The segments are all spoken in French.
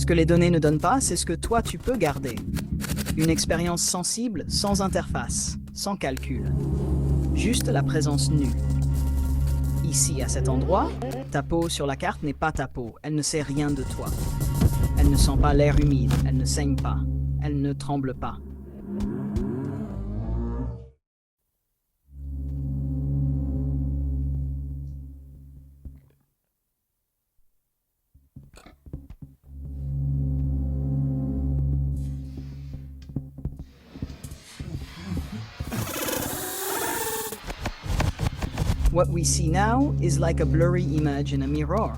Ce que les données ne donnent pas, c'est ce que toi tu peux garder. Une expérience sensible, sans interface, sans calcul. Juste la présence nue. Ici, à cet endroit, ta peau sur la carte n'est pas ta peau. Elle ne sait rien de toi. Elle ne sent pas l'air humide. Elle ne saigne pas. Elle ne tremble pas. What we see now is like a blurry image in a mirror.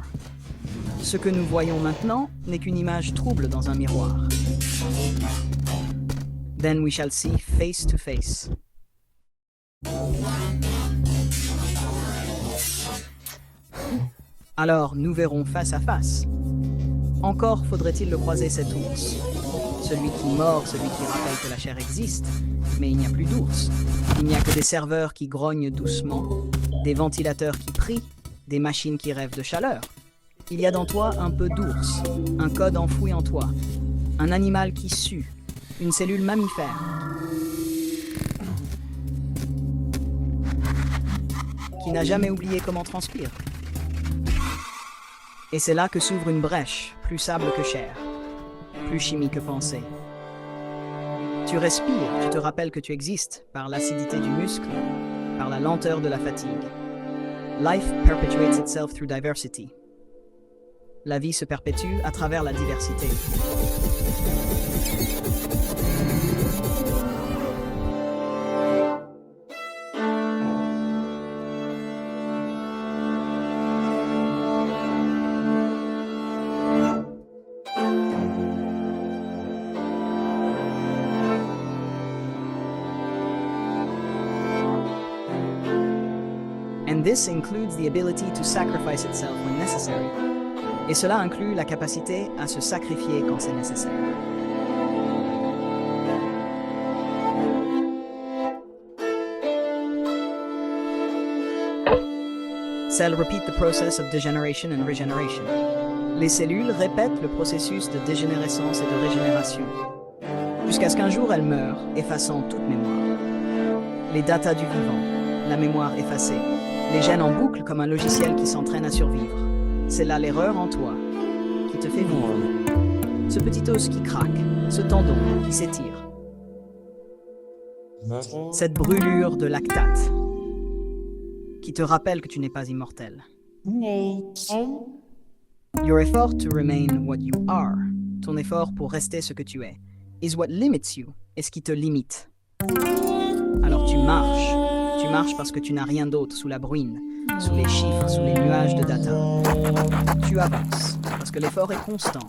Ce que nous voyons maintenant n'est qu'une image trouble dans un miroir. Then we shall see face to face. Alors nous verrons face à face. Encore faudrait-il le croiser cet ours. Celui qui mord, celui qui rappelle que la chair existe. Mais il n'y a plus d'ours. Il n'y a que des serveurs qui grognent doucement, des ventilateurs qui prient, des machines qui rêvent de chaleur. Il y a dans toi un peu d'ours, un code enfoui en toi, un animal qui sue, une cellule mammifère. Qui n'a jamais oublié comment transpire. Et c'est là que s'ouvre une brèche, plus sable que chair, plus chimie que pensée. Tu respires, tu te rappelles que tu existes par l'acidité du muscle, par la lenteur de la fatigue. Life perpetuates itself through diversity. La vie se perpétue à travers la diversité. And this includes the ability to sacrifice itself when necessary. Et cela inclut la capacité à se sacrifier quand c'est nécessaire. Cells repeat the process of degeneration and regeneration. Les cellules répètent le processus de dégénérescence et de régénération, jusqu'à ce qu'un jour elles meurent, effaçant toute mémoire. Les datas du vivant, la mémoire effacée, les gènes en boucle comme un logiciel qui s'entraîne à survivre. C'est là l'erreur en toi qui te fait vivre. Ce petit os qui craque, ce tendon qui s'étire. Cette brûlure de lactate qui te rappelle que tu n'es pas immortel. Your effort to remain what you are, ton effort pour rester ce que tu es, is what limits you, est ce qui te limite. Alors tu marches parce que tu n'as rien d'autre sous la bruine, sous les chiffres, sous les nuages de data. Tu avances, parce que l'effort est constant.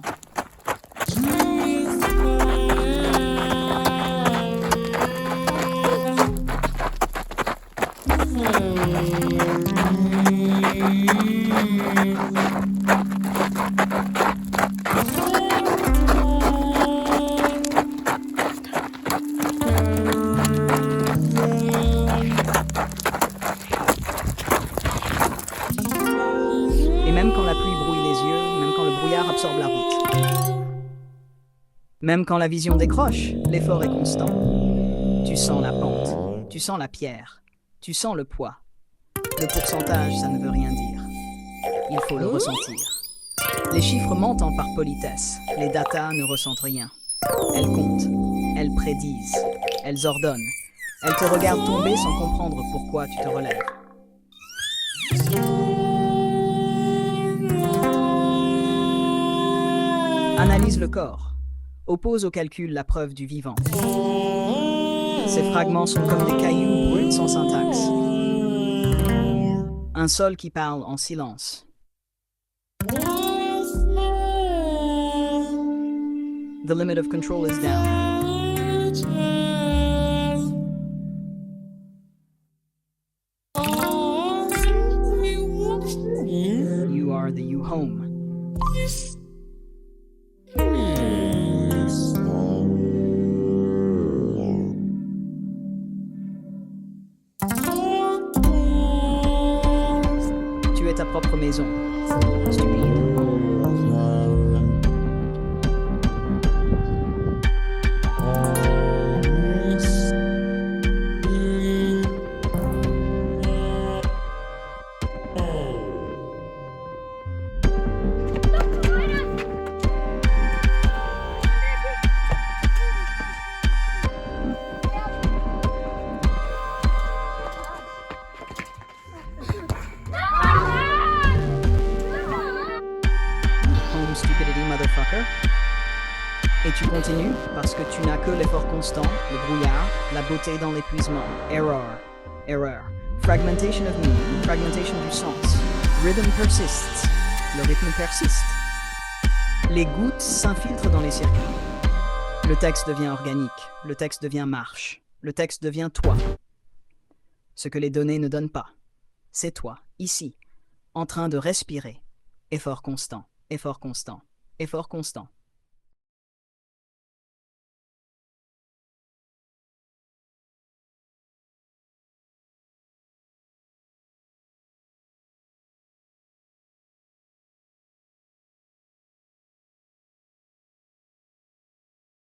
Et même quand la pluie brouille les yeux, même quand le brouillard absorbe la route, même quand la vision décroche, l'effort est constant. Tu sens la pente, tu sens la pierre, tu sens le poids. Le pourcentage, ça ne veut rien dire. Il faut le ressentir. Les chiffres mentent par politesse. Les datas ne ressentent rien. Elles comptent, elles prédisent, elles ordonnent. Elles te regardent tomber sans comprendre pourquoi tu te relèves. Analyse le corps. Oppose au calcul la preuve du vivant. Ces fragments sont comme des cailloux bruts sans syntaxe. Un sol qui parle en silence. The limit of control is down. You are the you home. Tu es ta propre maison. Stupide. Tu continues parce que tu n'as que l'effort constant, le brouillard, la beauté dans l'épuisement. Error. Error. Fragmentation of meaning. Fragmentation du sens. Rhythm persists. Le rythme persiste. Les gouttes s'infiltrent dans les circuits. Le texte devient organique. Le texte devient marche. Le texte devient toi. Ce que les données ne donnent pas. C'est toi, ici, en train de respirer. Effort constant, effort constant, effort constant.